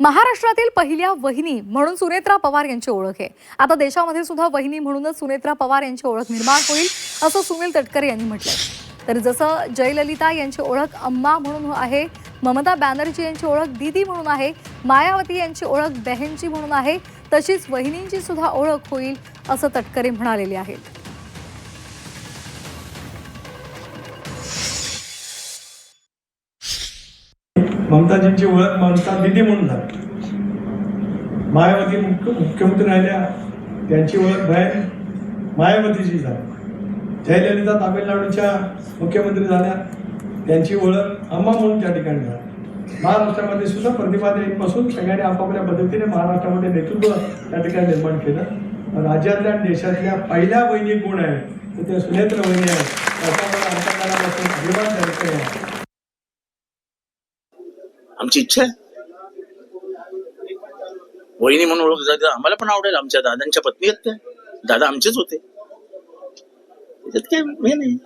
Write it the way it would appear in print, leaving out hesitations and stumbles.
महाराष्ट्रातील पहिल्या वहिनी म्हणून सुनेत्रा पवार यांची ओळख आहे. आता देशामध्ये सुद्धा वहिनी म्हणूनच सुनेत्रा पवार यांची ओळख निर्माण होईल असं सुनील तटकरे यांनी म्हटलंय. तर जसं जयललिता यांची ओळख अम्मा म्हणून आहे, ममता बॅनर्जी यांची ओळख दीदी म्हणून आहे, मायावती यांची ओळख बहनजी म्हणून आहे, तशीच वहिनींची सुद्धा ओळख होईल असं तटकरे म्हणालेले आहेत. ममताजींची ओळख ममता दीदी म्हणून झाली. मायावती मुख्यमंत्री राहिल्या, त्यांची ओळख बहीण मायावतीची झाली. जयललिता तामिळनाडूच्या मुख्यमंत्री झाल्या, त्यांची ओळख अम्मा म्हणून त्या ठिकाणी झाली. महाराष्ट्रामध्ये सुद्धा प्रतिभाताईंपासून सगळ्यांनी आपापल्या पद्धतीने महाराष्ट्रामध्ये नेतृत्व त्या ठिकाणी निर्माण केलं. राज्यातल्या देशातल्या पहिल्या वहिनी कोण आहे तर त्या सुनेत्र वहिनी आहेत. त्याच्यामुळे अंतर्गतापासून अभिमान द्यायचा आहे. आमची इच्छा आहे वहिनी म्हणून ओळख झाली. आम्हाला पण आवडेल. आमच्या दादांच्या पत्नी आहेत त्या. दादा आमचेच होते, त्याच्यात काही हे नाही.